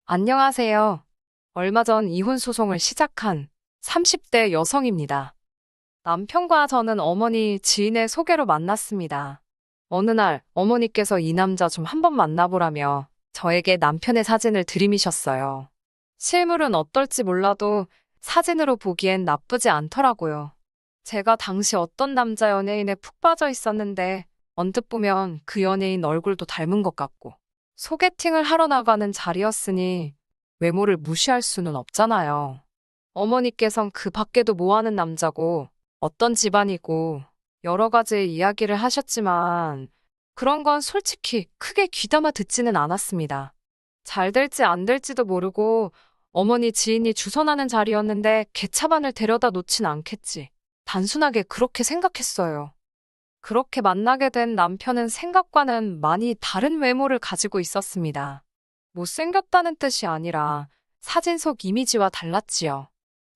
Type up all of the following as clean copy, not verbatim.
안녕하세요. 얼마 전 이혼 소송을 시작한 30대 여성입니다. 남편과 저는 어머니 지인의 소개로 만났습니다. 어느 날 어머니께서 이 남자 좀 한번 만나보라며 저에게 남편의 사진을 들이미셨어요. 실물은 어떨지 몰라도 사진으로 보기엔 나쁘지 않더라고요. 제가 당시 어떤 남자 연예인에 푹 빠져 있었는데 언뜻 보면 그 연예인 얼굴도 닮은 것 같고 소개팅을 하러 나가는 자리였으니 외모를 무시할 수는 없잖아요. 어머니께선 그 밖에도 뭐 하는 남자고 어떤 집안이고 여러 가지 이야기를 하셨지만 그런 건 솔직히 크게 귀담아 듣지는 않았습니다. 잘 될지 안 될지도 모르고 어머니 지인이 주선하는 자리였는데 개차반을 데려다 놓진 않겠지. 단순하게 그렇게 생각했어요. 그렇게 만나게 된 남편은 생각과는 많이 다른 외모를 가지고 있었습니다. 못생겼다는 뜻이 아니라 사진 속 이미지와 달랐지요.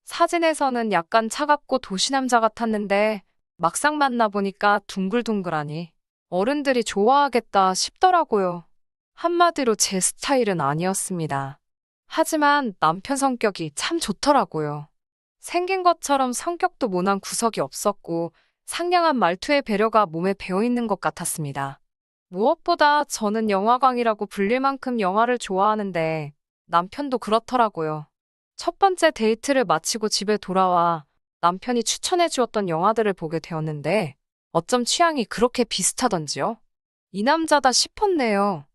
사진에서는 약간 차갑고 도시남자 같았는데 막상 만나보니까 둥글둥글하니 어른들이 좋아하겠다 싶더라고요. 한마디로 제 스타일은 아니었습니다. 하지만 남편 성격이 참 좋더라고요. 생긴 것처럼 성격도 모난 구석이 없었고 상냥한 말투의 배려가 몸에 배어있는 것 같았습니다. 무엇보다 저는 영화광이라고 불릴 만큼 영화를 좋아하는데 남편도 그렇더라고요. 첫 번째 데이트를 마치고 집에 돌아와 남편이 추천해 주었던 영화들을 보게 되었는데 어쩜 취향이 그렇게 비슷하던지요? 이 남자다 싶었네요.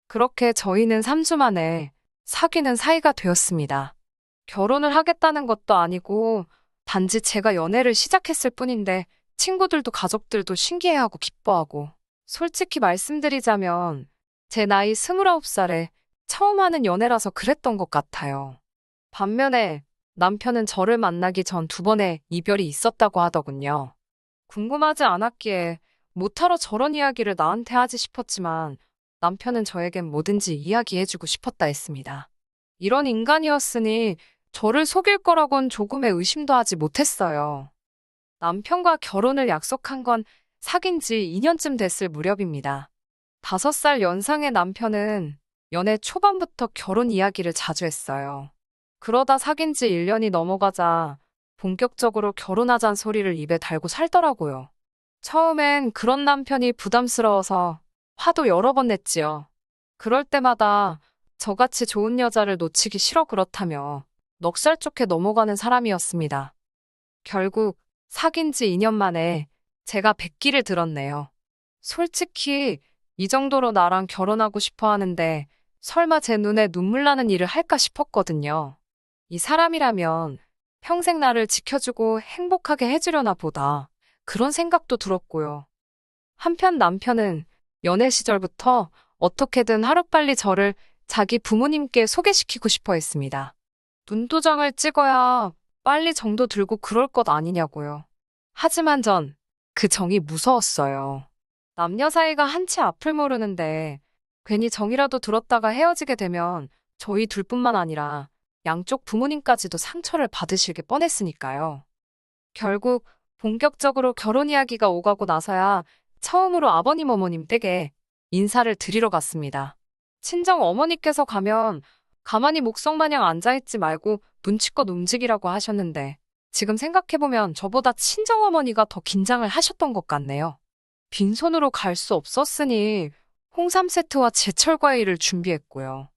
그렇게 저희는 3주 만에 사귀는 사이가 되었습니다. 결혼을 하겠다는 것도 아니고 단지 제가 연애를 시작했을 뿐인데 친구들도 가족들도 신기해하고 기뻐하고 솔직히 말씀드리자면 제 나이 29살에 처음 하는 연애라서 그랬던 것 같아요. 반면에 남편은 저를 만나기 전 2번의 이별이 있었다고 하더군요. 궁금하지 않았기에 못하러 저런 이야기를 나한테 하지 싶었지만 남편은 저에겐 뭐든지 이야기해주고 싶었다 했습니다. 이런 인간이었으니 저를 속일 거라곤 조금의 의심도 하지 못했어요. 남편과 결혼을 약속한 건 사귄 지 2년쯤 됐을 무렵입니다. 5살 연상의 남편은 연애 초반부터 결혼 이야기를 자주 했어요. 그러다 사귄 지 1년이 넘어가자 본격적으로 결혼하잔 소리를 입에 달고 살더라고요. 처음엔 그런 남편이 부담스러워서 화도 여러 번 냈지요. 그럴 때마다 저같이 좋은 여자를 놓치기 싫어 그렇다며 넉살 좋게 넘어가는 사람이었습니다. 결국 사귄 지 2년 만에 제가 백기를 들었네요. 솔직히 이 정도로 나랑 결혼하고 싶어 하는데 설마 제 눈에 눈물 나는 일을 할까 싶었거든요. 이 사람이라면 평생 나를 지켜주고 행복하게 해주려나 보다. 그런 생각도 들었고요. 한편 남편은 연애 시절부터 어떻게든 하루빨리 저를 자기 부모님께 소개시키고 싶어 했습니다. 눈도장을 찍어야 빨리 정도 들고 그럴 것 아니냐고요. 하지만 전 그 정이 무서웠어요. 남녀 사이가 한치 앞을 모르는데 괜히 정이라도 들었다가 헤어지게 되면 저희 둘뿐만 아니라 양쪽 부모님까지도 상처를 받으실 게 뻔했으니까요. 결국 본격적으로 결혼 이야기가 오가고 나서야 처음으로 아버님 어머님 댁에 인사를 드리러 갔습니다. 친정 어머니께서 가면 가만히 목성마냥 앉아있지 말고 눈치껏 움직이라고 하셨는데 지금 생각해보면 저보다 친정어머니가 더 긴장을 하셨던 것 같네요. 빈손으로 갈 수 없었으니 홍삼 세트와 제철 과일을 준비했고요.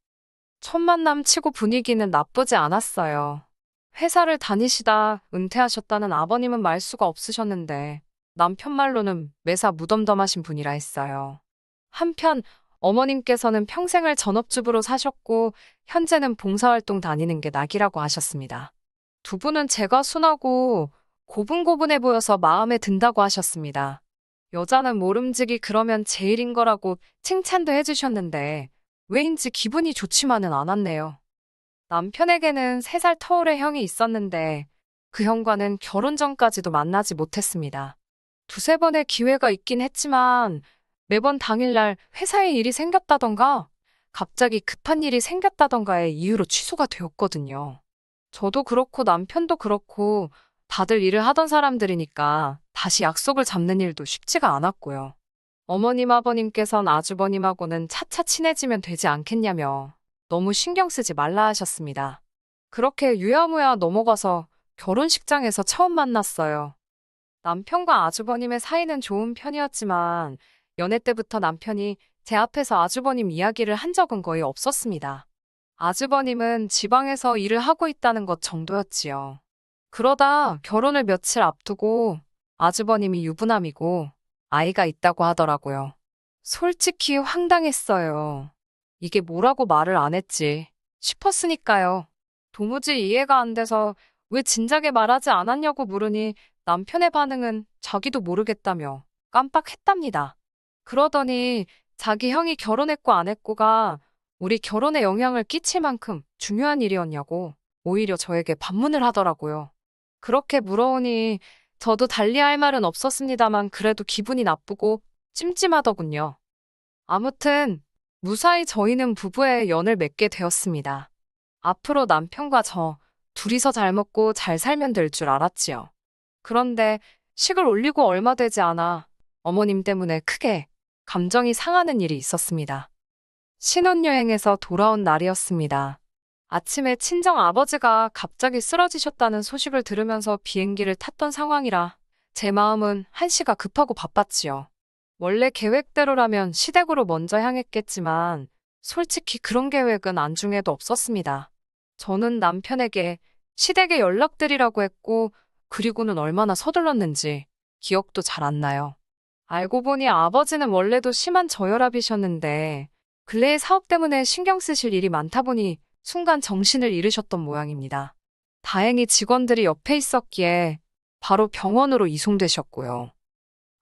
첫 만남 치고 분위기는 나쁘지 않았어요. 회사를 다니시다 은퇴하셨다는 아버님은 말수가 없으셨는데 남편 말로는 매사 무덤덤하신 분이라 했어요. 한편 어머님께서는 평생을 전업주부로 사셨고 현재는 봉사활동 다니는 게 낙이라고 하셨습니다. 두 분은 제가 순하고 고분고분해 보여서 마음에 든다고 하셨습니다. 여자는 모름지기 그러면 제일인 거라고 칭찬도 해주셨는데 왜인지 기분이 좋지만은 않았네요. 남편에게는 3살 터울의 형이 있었는데 그 형과는 결혼 전까지도 만나지 못했습니다. 2~3번의 기회가 있긴 했지만 매번 당일날 회사에 일이 생겼다던가 갑자기 급한 일이 생겼다던가의 이유로 취소가 되었거든요. 저도 그렇고 남편도 그렇고 다들 일을 하던 사람들이니까 다시 약속을 잡는 일도 쉽지가 않았고요. 어머님 아버님께선 아주버님하고는 차차 친해지면 되지 않겠냐며 너무 신경 쓰지 말라 하셨습니다. 그렇게 유야무야 넘어가서 결혼식장에서 처음 만났어요. 남편과 아주버님의 사이는 좋은 편이었지만 연애 때부터 남편이 제 앞에서 아주버님 이야기를 한 적은 거의 없었습니다. 아주버님은 지방에서 일을 하고 있다는 것 정도였지요. 그러다 결혼을 며칠 앞두고 아주버님이 유부남이고 아이가 있다고 하더라고요. 솔직히 황당했어요. 이게 뭐라고 말을 안 했지 싶었으니까요. 도무지 이해가 안 돼서 왜 진작에 말하지 않았냐고 물으니 남편의 반응은 자기도 모르겠다며 깜빡했답니다. 그러더니 자기 형이 결혼했고 안 했고가 우리 결혼에 영향을 끼칠 만큼 중요한 일이었냐고 오히려 저에게 반문을 하더라고요. 그렇게 물어오니 저도 달리할 말은 없었습니다만 그래도 기분이 나쁘고 찜찜하더군요. 아무튼 무사히 저희는 부부의 연을 맺게 되었습니다. 앞으로 남편과 저 둘이서 잘 먹고 잘 살면 될 줄 알았지요. 그런데 식을 올리고 얼마 되지 않아 어머님 때문에 크게 감정이 상하는 일이 있었습니다. 신혼여행에서 돌아온 날이었습니다. 아침에 친정 아버지가 갑자기 쓰러지셨다는 소식을 들으면서 비행기를 탔던 상황이라 제 마음은 한시가 급하고 바빴지요. 원래 계획대로라면 시댁으로 먼저 향했겠지만 솔직히 그런 계획은 안중에도 없었습니다. 저는 남편에게 시댁에 연락드리라고 했고 그리고는 얼마나 서둘렀는지 기억도 잘 안 나요. 알고 보니 아버지는 원래도 심한 저혈압이셨는데 근래의 사업 때문에 신경 쓰실 일이 많다 보니 순간 정신을 잃으셨던 모양입니다. 다행히 직원들이 옆에 있었기에 바로 병원으로 이송되셨고요.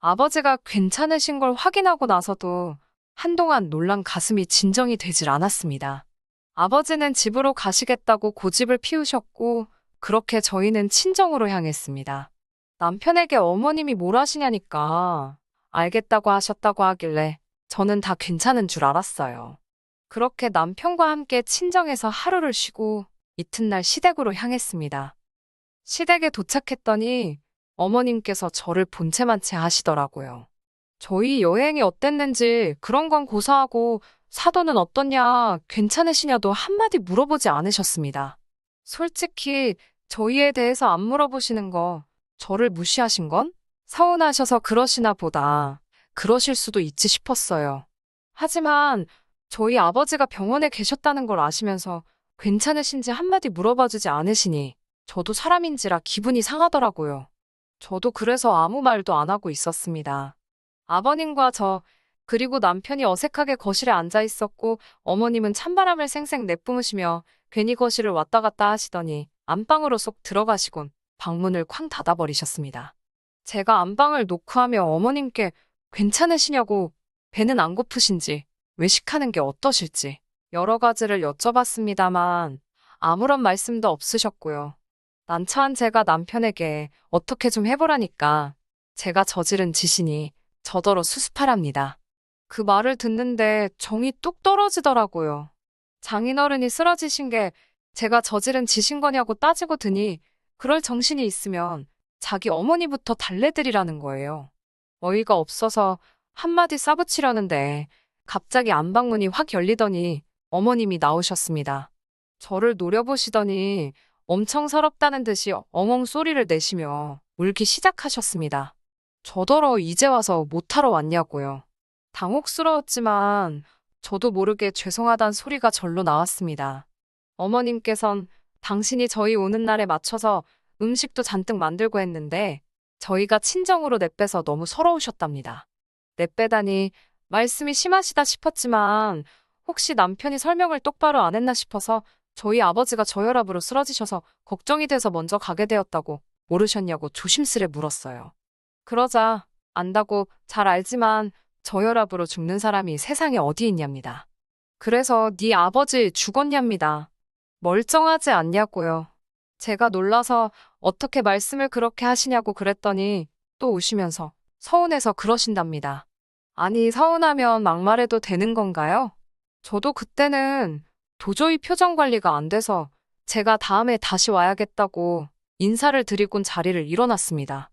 아버지가 괜찮으신 걸 확인하고 나서도 한동안 놀란 가슴이 진정이 되질 않았습니다. 아버지는 집으로 가시겠다고 고집을 피우셨고 그렇게 저희는 친정으로 향했습니다. 남편에게 어머님이 뭘 하시냐니까 알겠다고 하셨다고 하길래 저는 다 괜찮은 줄 알았어요. 그렇게 남편과 함께 친정에서 하루를 쉬고 이튿날 시댁으로 향했습니다. 시댁에 도착했더니 어머님께서 저를 본체만 채 하시더라고요. 저희 여행이 어땠는지 그런 건 고사하고 사도는 어떻냐, 괜찮으시냐도 한마디 물어보지 않으셨습니다. 솔직히 저희에 대해서 안 물어보시는 거 저를 무시하신 건 서운하셔서 그러시나 보다. 그러실 수도 있지 싶었어요. 하지만 저희 아버지가 병원에 계셨다는 걸 아시면서 괜찮으신지 한마디 물어봐주지 않으시니 저도 사람인지라 기분이 상하더라고요. 저도 그래서 아무 말도 안 하고 있었습니다. 아버님과 저, 그리고 남편이 어색하게 거실에 앉아 있었고 어머님은 찬바람을 쌩쌩 내뿜으시며 괜히 거실을 왔다 갔다 하시더니 안방으로 쏙 들어가시곤 방문을 쾅 닫아버리셨습니다. 제가 안방을 노크하며 어머님께 괜찮으시냐고 배는 안 고프신지 외식하는 게 어떠실지 여러 가지를 여쭤봤습니다만 아무런 말씀도 없으셨고요. 난처한 제가 남편에게 어떻게 좀 해보라니까 제가 저지른 짓이니 저더러 수습하랍니다. 그 말을 듣는데 정이 뚝 떨어지더라고요. 장인어른이 쓰러지신 게 제가 저지른 짓인 거냐고 따지고 드니 그럴 정신이 있으면 자기 어머니부터 달래드리라는 거예요. 어이가 없어서 한마디 싸붙이려는데 갑자기 안방문이 확 열리더니 어머님이 나오셨습니다. 저를 노려보시더니 엄청 서럽다는 듯이 엉엉 소리를 내시며 울기 시작하셨습니다. 저더러 이제 와서 못하러 왔냐고요. 당혹스러웠지만 저도 모르게 죄송하단 소리가 절로 나왔습니다. 어머님께선 당신이 저희 오는 날에 맞춰서 음식도 잔뜩 만들고 했는데 저희가 친정으로 내빼서 너무 서러우셨답니다. 내빼다니 말씀이 심하시다 싶었지만 혹시 남편이 설명을 똑바로 안 했나 싶어서 저희 아버지가 저혈압으로 쓰러지셔서 걱정이 돼서 먼저 가게 되었다고 모르셨냐고 조심스레 물었어요. 그러자 안다고 잘 알지만 저혈압으로 죽는 사람이 세상에 어디 있냐입니다. 그래서 네 아버지 죽었냐입니다. 멀쩡하지 않냐고요. 제가 놀라서 어떻게 말씀을 그렇게 하시냐고 그랬더니 또 우시면서 서운해서 그러신답니다. 아니 서운하면 막말해도 되는 건가요? 저도 그때는 도저히 표정 관리가 안 돼서 제가 다음에 다시 와야겠다고 인사를 드리곤 자리를 일어났습니다.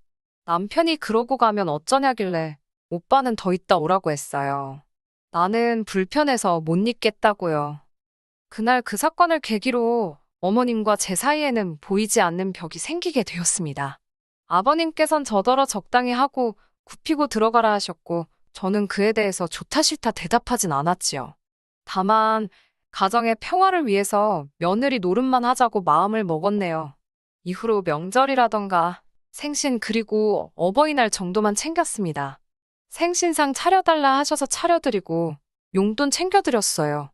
남편이 그러고 가면 어쩌냐길래 오빠는 더 있다 오라고 했어요. 나는 불편해서 못 있겠다고요. 그날 그 사건을 계기로 어머님과 제 사이에는 보이지 않는 벽이 생기게 되었습니다. 아버님께선 저더러 적당히 하고 굽히고 들어가라 하셨고 저는 그에 대해서 좋다 싫다 대답하진 않았지요. 다만 가정의 평화를 위해서 며느리 노릇만 하자고 마음을 먹었네요. 이후로 명절이라던가 생신 그리고 어버이날 정도만 챙겼습니다. 생신상 차려달라 하셔서 차려드리고 용돈 챙겨드렸어요.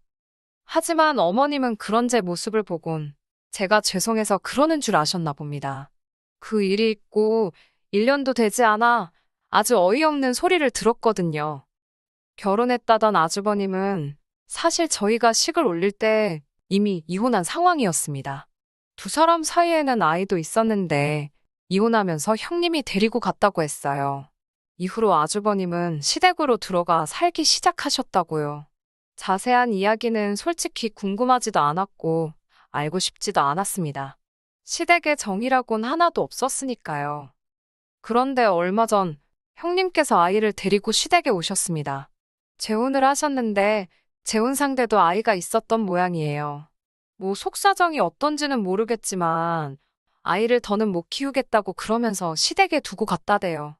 하지만 어머님은 그런 제 모습을 보곤 제가 죄송해서 그러는 줄 아셨나 봅니다. 그 일이 있고 1년도 되지 않아 아주 어이없는 소리를 들었거든요. 결혼했다던 아주버님은 사실 저희가 식을 올릴 때 이미 이혼한 상황이었습니다. 두 사람 사이에는 아이도 있었는데 이혼하면서 형님이 데리고 갔다고 했어요. 이후로 아주버님은 시댁으로 들어가 살기 시작하셨다고요. 자세한 이야기는 솔직히 궁금하지도 않았고 알고 싶지도 않았습니다. 시댁의 정이라곤 하나도 없었으니까요. 그런데 얼마 전 형님께서 아이를 데리고 시댁에 오셨습니다. 재혼을 하셨는데 재혼 상대도 아이가 있었던 모양이에요. 뭐 속사정이 어떤지는 모르겠지만 아이를 더는 못 키우겠다고 그러면서 시댁에 두고 갔다대요.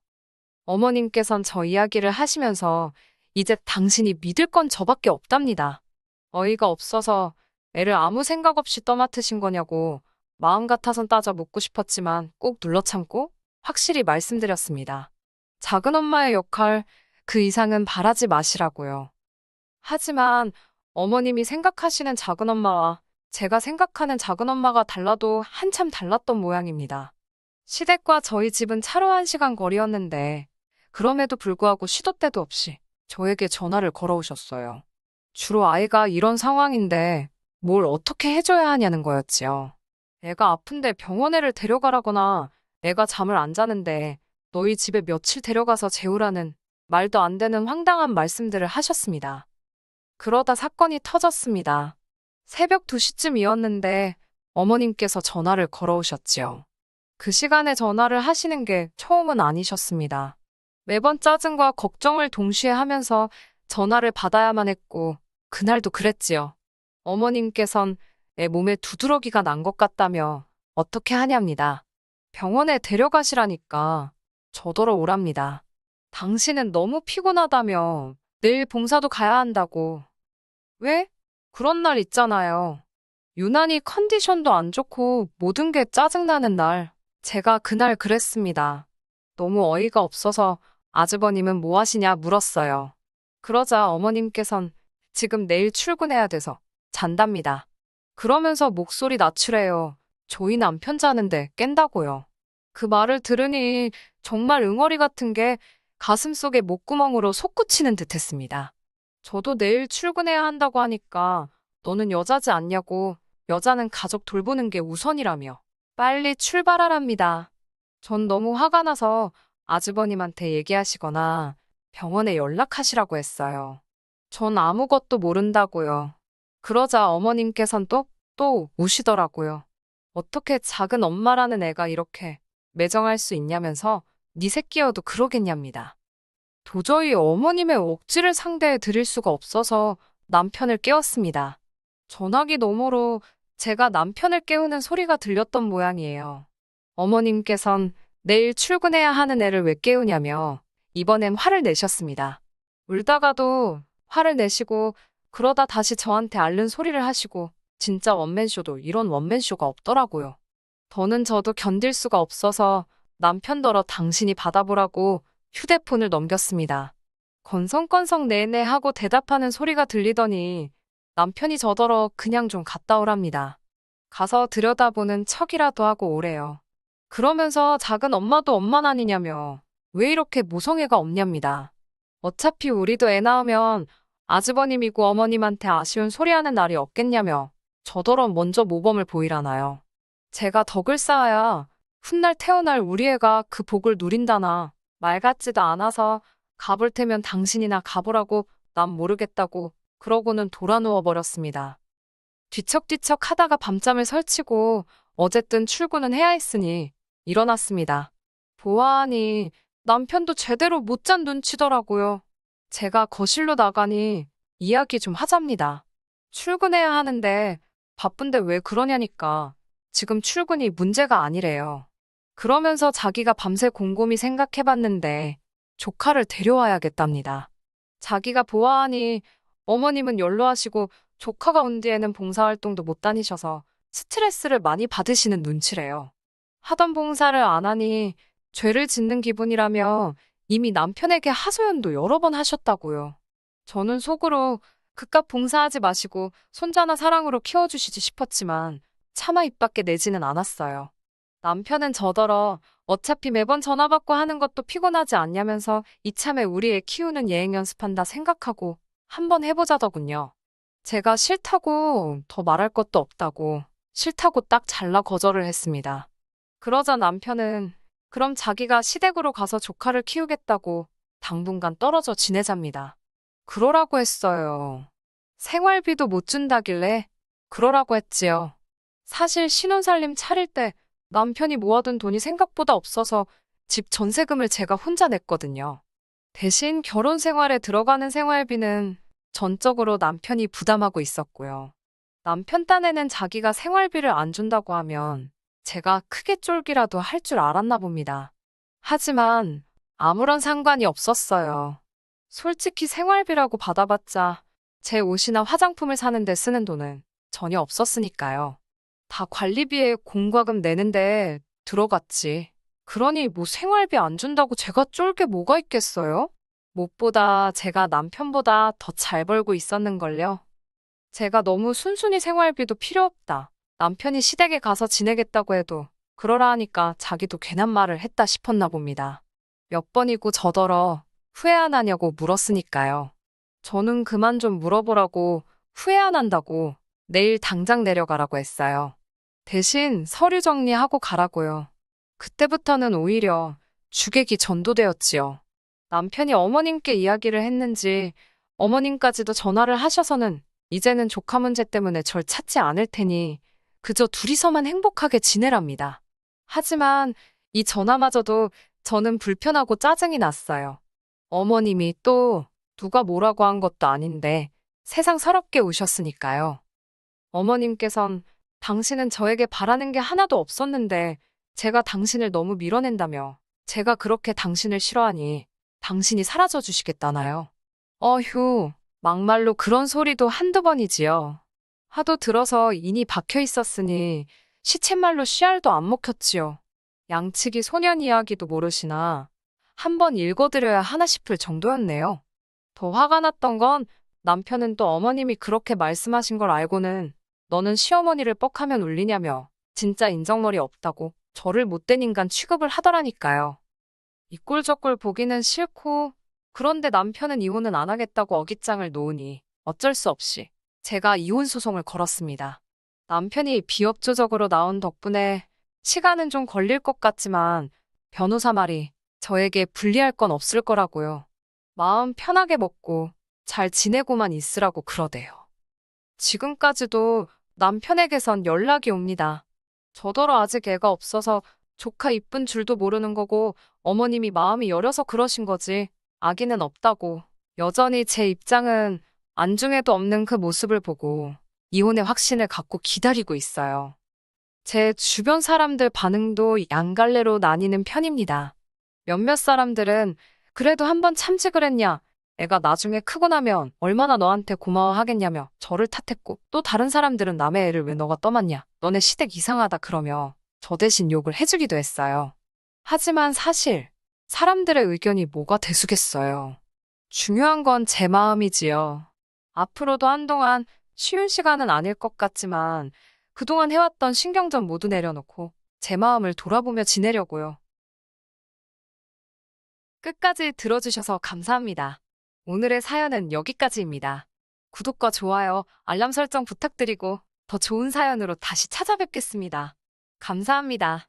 어머님께선 저 이야기를 하시면서 이제 당신이 믿을 건 저밖에 없답니다. 어이가 없어서 애를 아무 생각 없이 떠맡으신 거냐고 마음 같아선 따져 묻고 싶었지만 꼭 눌러 참고 확실히 말씀드렸습니다. 작은 엄마의 역할, 그 이상은 바라지 마시라고요. 하지만 어머님이 생각하시는 작은 엄마와 제가 생각하는 작은 엄마가 달라도 한참 달랐던 모양입니다. 시댁과 저희 집은 차로 1시간 거리였는데 그럼에도 불구하고 시도 때도 없이 저에게 전화를 걸어오셨어요. 주로 아이가 이런 상황인데 뭘 어떻게 해줘야 하냐는 거였지요. 애가 아픈데 병원에를 데려가라거나 애가 잠을 안 자는데 너희 집에 며칠 데려가서 재우라는 말도 안 되는 황당한 말씀들을 하셨습니다. 그러다 사건이 터졌습니다. 새벽 2시쯤이었는데 어머님께서 전화를 걸어오셨지요. 그 시간에 전화를 하시는 게 처음은 아니셨습니다. 매번 짜증과 걱정을 동시에 하면서 전화를 받아야만 했고 그날도 그랬지요. 어머님께선 애 몸에 두드러기가 난 것 같다며 어떻게 하냐입니다. 병원에 데려가시라니까 저더러 오랍니다. 당신은 너무 피곤하다며 내일 봉사도 가야 한다고. 왜? 그런 날 있잖아요. 유난히 컨디션도 안 좋고 모든 게 짜증나는 날. 제가 그날 그랬습니다. 너무 어이가 없어서 아주버님은 뭐 하시냐 물었어요. 그러자 어머님께선 지금 내일 출근해야 돼서 잔답니다. 그러면서 목소리 낮추래요. 저희 남편 자는데 깬다고요. 그 말을 들으니 정말 응어리 같은 게 가슴속에 목구멍으로 솟구치는 듯 했습니다. 저도 내일 출근해야 한다고 하니까 너는 여자지 않냐고 여자는 가족 돌보는 게 우선이라며 빨리 출발하랍니다. 전 너무 화가 나서 아주버님한테 얘기하시거나 병원에 연락하시라고 했어요. 전 아무것도 모른다고요. 그러자 어머님께선 또 우시더라고요. 어떻게 작은 엄마라는 애가 이렇게 매정할 수 있냐면서 네 새끼여도 그러겠냐입니다. 도저히 어머님의 억지를 상대해 드릴 수가 없어서 남편을 깨웠습니다. 전화기 너머로 제가 남편을 깨우는 소리가 들렸던 모양이에요. 어머님께선 내일 출근해야 하는 애를 왜 깨우냐며 이번엔 화를 내셨습니다. 울다가도 화를 내시고 그러다 다시 저한테 앓는 소리를 하시고 진짜 원맨쇼도 이런 원맨쇼가 없더라고요. 더는 저도 견딜 수가 없어서 남편더러 당신이 받아보라고 휴대폰을 넘겼습니다. 건성건성 네네 하고 대답하는 소리가 들리더니 남편이 저더러 그냥 좀 갔다 오랍니다. 가서 들여다보는 척이라도 하고 오래요. 그러면서 작은 엄마도 엄만 아니냐며 왜 이렇게 모성애가 없냐입니다. 어차피 우리도 애 낳으면 아주버님이고 어머님한테 아쉬운 소리하는 날이 없겠냐며 저더러 먼저 모범을 보이라나요. 제가 덕을 쌓아야 훗날 태어날 우리 애가 그 복을 누린다나 말 같지도 않아서 가볼 테면 당신이나 가보라고 난 모르겠다고 그러고는 돌아 누워버렸습니다. 뒤척뒤척 하다가 밤잠을 설치고 어쨌든 출근은 해야 했으니 일어났습니다. 보아하니 남편도 제대로 못 잔 눈치더라고요. 제가 거실로 나가니 이야기 좀 하잡니다. 출근해야 하는데 바쁜데 왜 그러냐니까 지금 출근이 문제가 아니래요. 그러면서 자기가 밤새 곰곰이 생각해봤는데 조카를 데려와야겠답니다. 자기가 보아하니 어머님은 연로하시고 조카가 온 뒤에는 봉사활동도 못 다니셔서 스트레스를 많이 받으시는 눈치래요. 하던 봉사를 안 하니 죄를 짓는 기분이라며 이미 남편에게 하소연도 여러 번 하셨다고요. 저는 속으로 그깟 봉사하지 마시고 손자나 사랑으로 키워주시지 싶었지만 차마 입 밖에 내지는 않았어요. 남편은 저더러 어차피 매번 전화 받고 하는 것도 피곤하지 않냐면서 이참에 우리 애 키우는 예행 연습한다 생각하고 한번 해보자더군요. 제가 싫다고 더 말할 것도 없다고 싫다고 딱 잘라 거절을 했습니다. 그러자 남편은 그럼 자기가 시댁으로 가서 조카를 키우겠다고 당분간 떨어져 지내잡니다. 그러라고 했어요. 생활비도 못 준다길래 그러라고 했지요. 사실 신혼살림 차릴 때 남편이 모아둔 돈이 생각보다 없어서 집 전세금을 제가 혼자 냈거든요. 대신 결혼 생활에 들어가는 생활비는 전적으로 남편이 부담하고 있었고요. 남편 딴에는 자기가 생활비를 안 준다고 하면 제가 크게 쫄기라도 할 줄 알았나 봅니다. 하지만 아무런 상관이 없었어요. 솔직히 생활비라고 받아봤자 제 옷이나 화장품을 사는데 쓰는 돈은 전혀 없었으니까요. 다 관리비에 공과금 내는데 들어갔지. 그러니 뭐 생활비 안 준다고 제가 쫄 게 뭐가 있겠어요? 무엇보다 제가 남편보다 더 잘 벌고 있었는걸요. 제가 너무 순순히 생활비도 필요 없다. 남편이 시댁에 가서 지내겠다고 해도 그러라 하니까 자기도 괜한 말을 했다 싶었나 봅니다. 몇 번이고 저더러 후회 안 하냐고 물었으니까요. 저는 그만 좀 물어보라고 후회 안 한다고 내일 당장 내려가라고 했어요. 대신 서류 정리하고 가라고요. 그때부터는 오히려 주객이 전도되었지요. 남편이 어머님께 이야기를 했는지 어머님까지도 전화를 하셔서는 이제는 조카 문제 때문에 절 찾지 않을 테니 그저 둘이서만 행복하게 지내랍니다. 하지만 이 전화마저도 저는 불편하고 짜증이 났어요. 어머님이 또 누가 뭐라고 한 것도 아닌데 세상 서럽게 우셨으니까요. 어머님께선 당신은 저에게 바라는 게 하나도 없었는데 제가 당신을 너무 밀어낸다며 제가 그렇게 당신을 싫어하니 당신이 사라져 주시겠다나요? 어휴, 막말로 그런 소리도 한두 번이지요. 하도 들어서 인이 박혀 있었으니 시쳇말로 씨알도 안 먹혔지요. 양치기 소년 이야기도 모르시나 한 번 읽어드려야 하나 싶을 정도였네요. 더 화가 났던 건 남편은 또 어머님이 그렇게 말씀하신 걸 알고는 너는 시어머니를 뻑하면 울리냐며 진짜 인정머리 없다고 저를 못된 인간 취급을 하더라니까요. 이 꼴 저 꼴 보기는 싫고 그런데 남편은 이혼은 안 하겠다고 어깃장을 놓으니 어쩔 수 없이 제가 이혼 소송을 걸었습니다. 남편이 비협조적으로 나온 덕분에 시간은 좀 걸릴 것 같지만 변호사 말이 저에게 불리할 건 없을 거라고요. 마음 편하게 먹고 잘 지내고만 있으라고 그러대요. 지금까지도 남편에게선 연락이 옵니다. 저더러 아직 애가 없어서 조카 이쁜 줄도 모르는 거고 어머님이 마음이 여려서 그러신 거지 아기는 없다고 여전히 제 입장은 안중에도 없는 그 모습을 보고 이혼의 확신을 갖고 기다리고 있어요. 제 주변 사람들 반응도 양갈래로 나뉘는 편입니다. 몇몇 사람들은 그래도 한번 참지 그랬냐? 애가 나중에 크고 나면 얼마나 너한테 고마워하겠냐며 저를 탓했고 또 다른 사람들은 남의 애를 왜 너가 떠맡냐? 너네 시댁 이상하다 그러며 저 대신 욕을 해주기도 했어요. 하지만 사실 사람들의 의견이 뭐가 대수겠어요. 중요한 건 제 마음이지요. 앞으로도 한동안 쉬운 시간은 아닐 것 같지만 그동안 해왔던 신경전 모두 내려놓고 제 마음을 돌아보며 지내려고요. 끝까지 들어주셔서 감사합니다. 오늘의 사연은 여기까지입니다. 구독과 좋아요, 알람 설정 부탁드리고 더 좋은 사연으로 다시 찾아뵙겠습니다. 감사합니다.